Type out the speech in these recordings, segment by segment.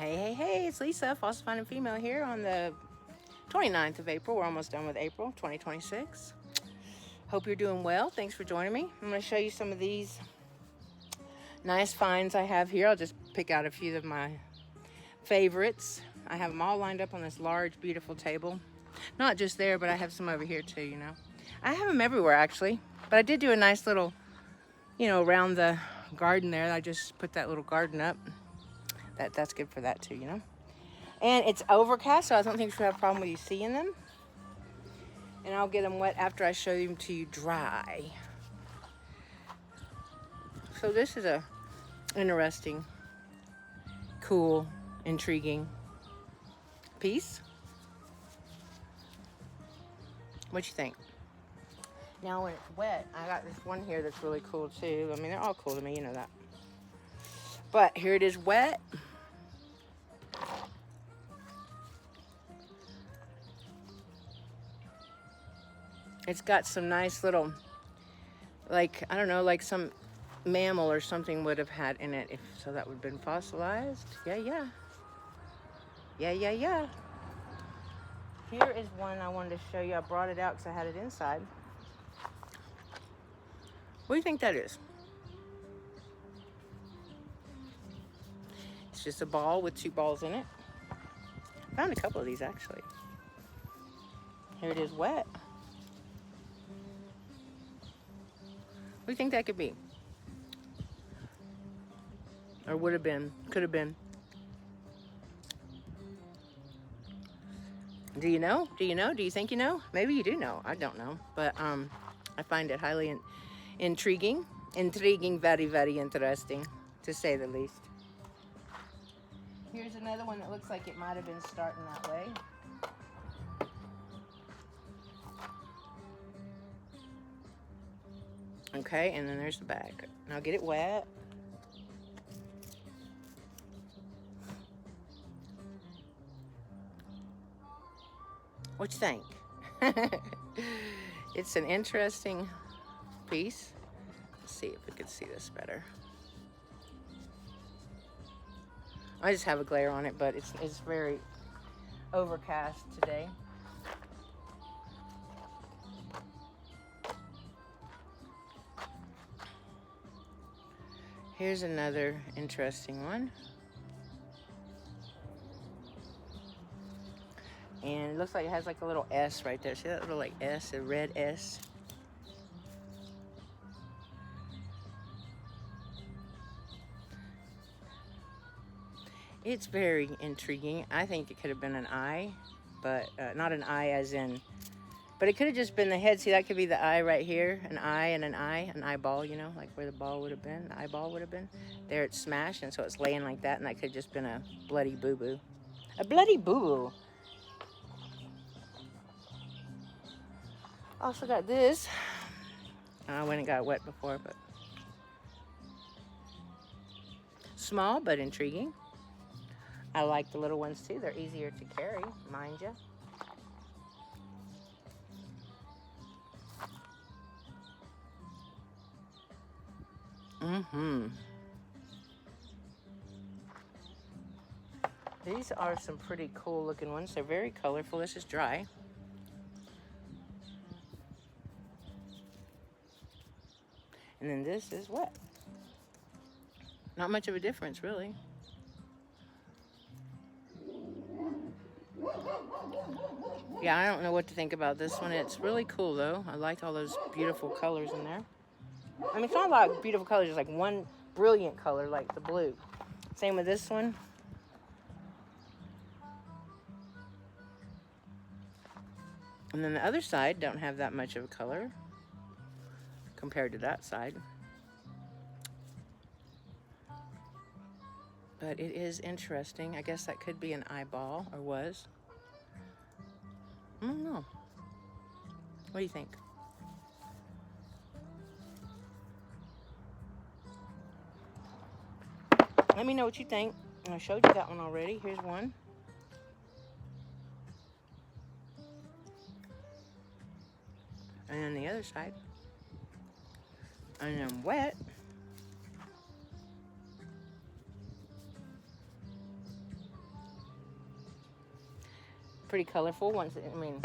Hey, it's Lisa, Fossil Finding Female here on the 29th of April. We're almost done with April 2026. Hope you're doing well. Thanks for joining me. I'm going to show you some of these nice finds I have here. I'll just pick out a few of my favorites. I have them all lined up on this large, beautiful table. Not just there, but I have some over here too, you know. I have them everywhere actually, but I did do a nice little, around the garden there. I just put that little garden up. That's good for that too, you know. And it's overcast, so I don't think you'll have a problem with you seeing them. And I'll get them wet after I show them to you dry. So this is a interesting, cool, intriguing piece. What you think? Now when it's wet, I got this one here that's really cool too. I mean, they're all cool to me, you know that. But here it is wet. It's got some nice little, like, I don't know, like some mammal or something would have had in it. So that would have been fossilized. Yeah. Here is one I wanted to show you. I brought it out because I had it inside. What do you think that is? It's just a ball with two balls in it. I found a couple of these actually. Here it is wet. What do you think that could be? Or would have been, could have been. Do you know? Do you know? Do you think you know? Maybe you do know. I don't know. But I find it highly intriguing. Intriguing, very, very interesting, to say the least. Here's another one that looks like it might have been starting that way. Okay, and then there's the back. Now get it wet. What you think? It's an interesting piece. Let's see if we can see this better. I just have a glare on it, but it's very overcast today. Here's another interesting one. And it looks like it has like a little S right there. See that little like S, a red S? It's very intriguing. I think it could have been an eye, but not an eye as in, but it could have just been the head. See, that could be the eye right here, an eye and an eyeball, you know, like where the ball would have been, the eyeball would have been. There it's smashed, and so it's laying like that, and that could have just been a bloody boo-boo. A bloody boo-boo. Also got this. I went and got wet before, but small but intriguing. I like the little ones too. They're easier to carry, mind you. These are some pretty cool looking ones. They're very colorful. This is dry. And then this is wet. Not much of a difference, really. Yeah, I don't know what to think about this one. It's really cool, though. I like all those beautiful colors in there. I mean, it's not a lot of beautiful colors. It's like one brilliant color, like the blue. Same with this one. And then the other side don't have that much of a color compared to that side. But it is interesting. I guess that could be an eyeball, or was. I don't know. What do you think? Let me know what you think. I showed you that one already. Here's one. And then the other side. And then wet. Pretty colorful ones. I mean,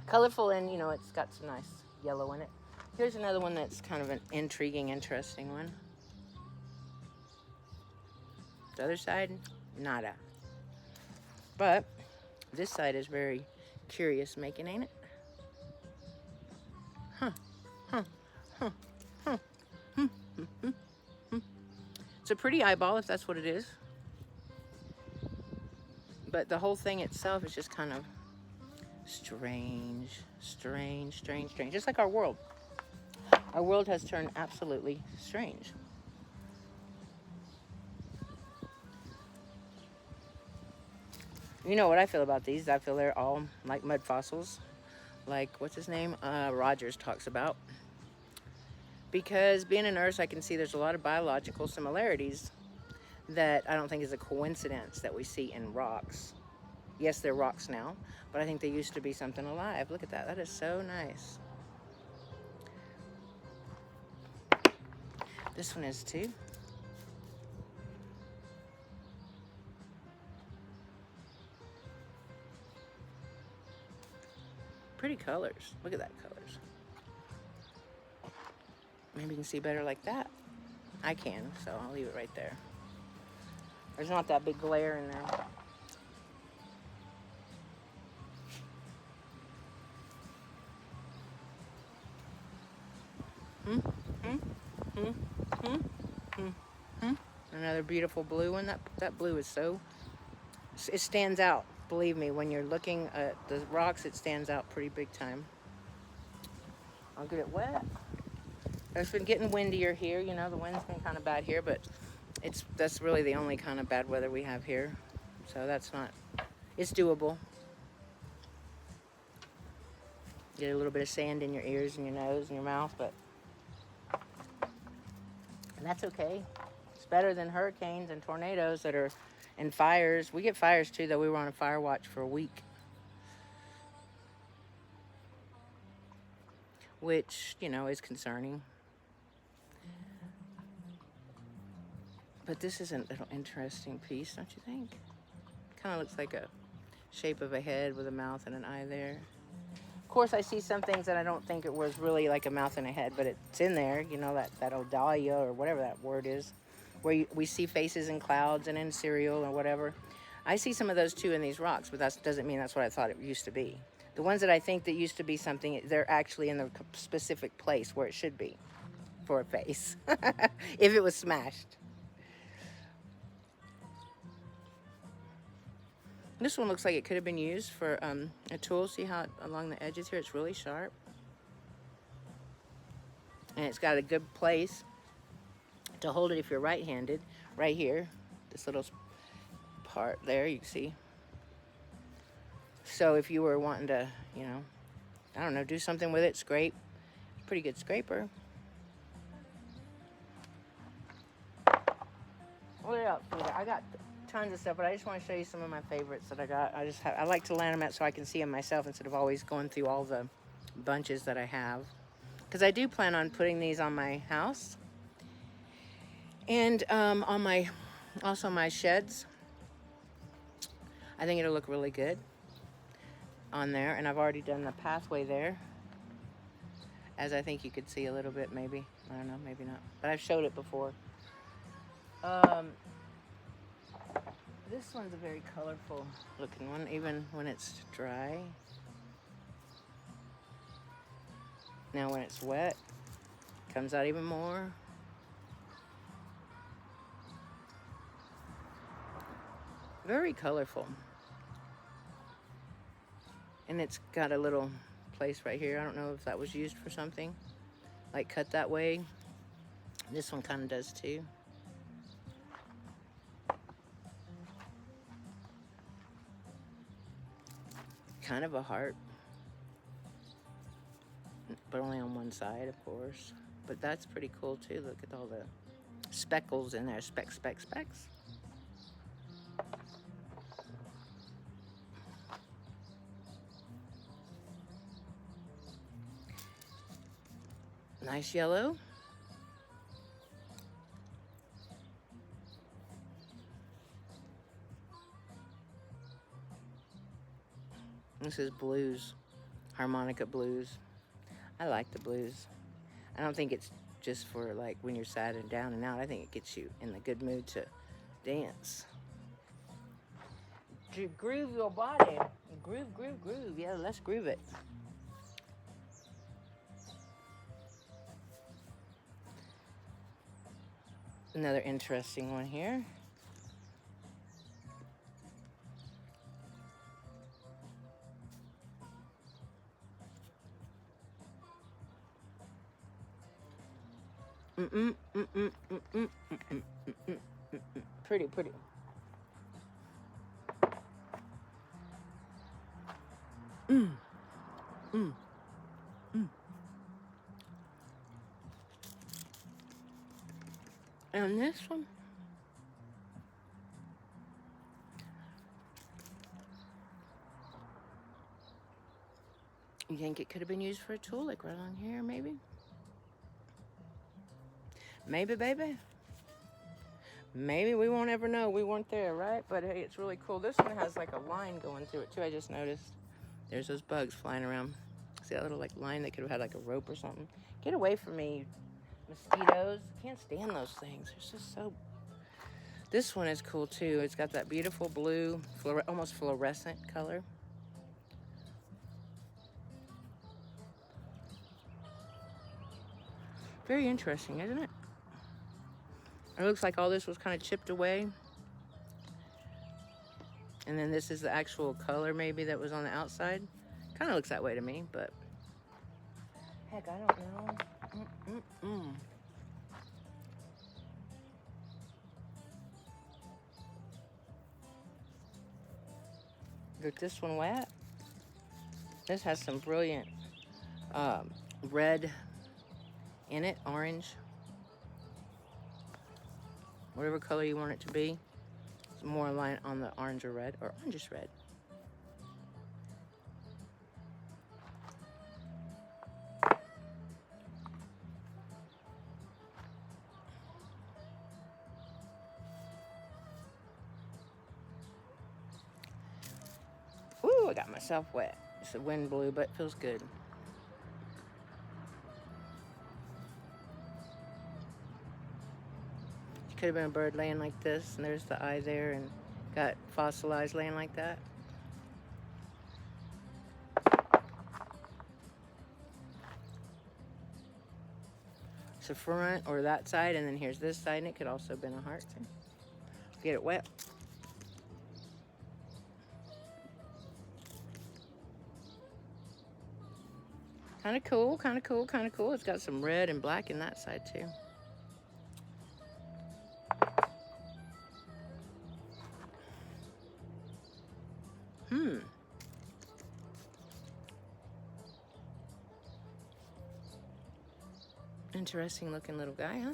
colorful, and you know, it's got some nice yellow in it. Here's another one that's kind of an intriguing, interesting one. The other side, nada. But this side is very curious making, ain't it? Huh, huh, huh, huh. It's a pretty eyeball, if that's what it is. But the whole thing itself is just kind of strange, strange, strange, strange. Just like our world. Our world has turned absolutely strange. You know what I feel about these? I feel they're all like mud fossils. Like, what's his name? Rogers talks about. Because being a nurse, I can see there's a lot of biological similarities that I don't think is a coincidence that we see in rocks. Yes, they're rocks now, but I think they used to be something alive. Look at that. That is so nice. This one is too. Pretty colors. Look at that colors. Maybe you can see better like that. I can, so I'll leave it right there. There's not that big glare in there. Another beautiful blue one. That blue is so, it stands out. Believe me, when you're looking at the rocks, it stands out pretty big time. I'll get it wet. It's been getting windier here. You know, the wind's been kind of bad here, but that's really the only kind of bad weather we have here. So that's not, it's doable. Get a little bit of sand in your ears and your nose and your mouth, but that's okay. It's better than hurricanes and tornadoes that are, and fires. We get fires too, though. We were on a fire watch for a week, which, you know, is concerning. But this is a little interesting piece, don't you think? Kind of looks like a shape of a head with a mouth and an eye there. Of course, I see some things that I don't think it was really like a mouth and a head, but it's in there. You know, that Odalia or whatever that word is, where we see faces in clouds and in cereal or whatever. I see some of those too in these rocks, but that doesn't mean that's what I thought it used to be. The ones that I think that used to be something, they're actually in the specific place where it should be for a face, if it was smashed. This one looks like it could have been used for a tool. See how along the edges here, it's really sharp. And it's got a good place to hold it if you're right-handed. Right here, this little part there, you can see. So if you were wanting to, you know, I don't know, do something with it, scrape. Pretty good scraper. What else? I got tons of stuff, but I just want to show you some of my favorites that I got. I like to land them out so I can see them myself instead of always going through all the bunches that I have. Because I do plan on putting these on my house and on my sheds. I think it'll look really good on there, and I've already done the pathway there, as I think you could see a little bit, maybe. I don't know, maybe not, but I've showed it before. This one's a very colorful looking one, even when it's dry. Now when it's wet, it comes out even more. Very colorful. And it's got a little place right here. I don't know if that was used for something, like cut that way. This one kind of does too. Kind of a heart, but only on one side, of course. But that's pretty cool too. Look at all the speckles in there. Specks. Nice yellow. This is blues, harmonica blues. I like the blues. I don't think it's just for like when you're sad and down and out. I think it gets you in the good mood to dance. To groove your body. Groove, groove, groove. Yeah, let's groove it. Another interesting one here. Pretty, pretty. And this one, you think it could have been used for a tool, like right on here, maybe? Maybe, baby. Maybe we won't ever know. We weren't there, right? But hey, it's really cool. This one has like a line going through it too. I just noticed. There's those bugs flying around. See that little like line that could have had like a rope or something? Get away from me, mosquitoes. Can't stand those things. They're just so. This one is cool too. It's got that beautiful blue, almost fluorescent color. Very interesting, isn't it? It looks like all this was kind of chipped away. And then this is the actual color maybe that was on the outside. Kind of looks that way to me, but heck, I don't know. Get this one wet. This has some brilliant red in it, orange. Whatever color you want it to be. It's more aligned on the orange or red, or orangish red. Ooh, I got myself wet. It's the wind blew, but it feels good. Could have been a bird laying like this, and there's the eye there, and got fossilized laying like that. It's the front or that side, and then here's this side, and it could also have been a heart too. Get it wet. Kind of cool, kind of cool, kind of cool. It's got some red and black in that side too. Interesting looking little guy, huh?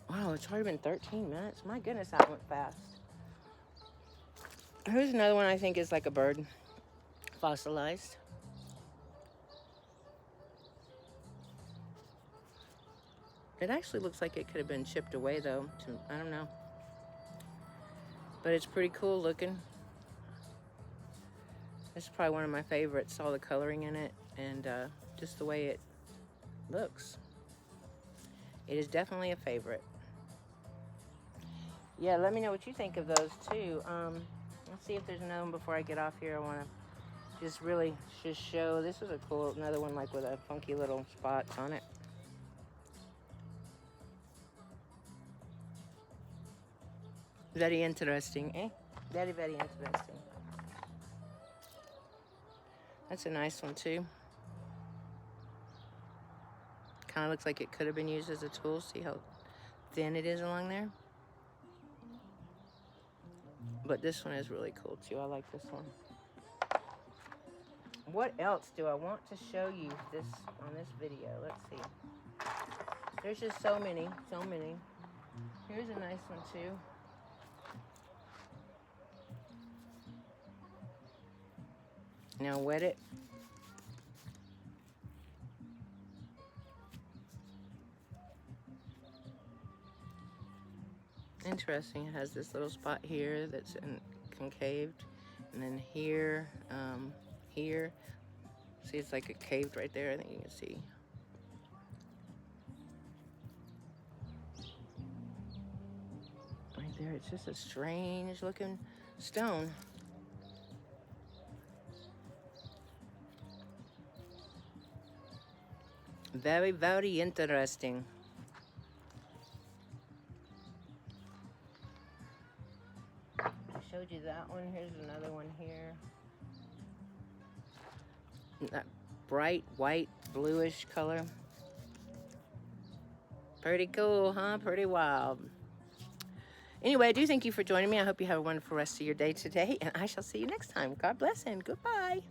Wow, it's already been 13 minutes. My goodness, that went fast. Here's another one I think is like a bird, fossilized. It actually looks like it could have been chipped away though. I don't know. But it's pretty cool looking. This is probably one of my favorites. All the coloring in it and just the way it looks. It is definitely a favorite. Yeah, let me know what you think of those too. Let's see if there's another one before I get off here. I want to just really show. This is a cool, another one like with a funky little spots on it. Very interesting, eh? Very, very interesting. That's a nice one too. Kind of looks like it could have been used as a tool. See how thin it is along there? But this one is really cool too. I like this one. What else do I want to show you on this video? Let's see. There's just so many, so many. Here's a nice one too. Now wet it. Interesting. It has this little spot here that's concaved, and then here, here. See, it's like a caved right there. I think you can see. Right there. It's just a strange looking stone. Very, very interesting. I showed you that one. Here's another one here. That bright white, bluish color. Pretty cool, huh? Pretty wild. Anyway, I do thank you for joining me. I hope you have a wonderful rest of your day today, and I shall see you next time. God bless and goodbye.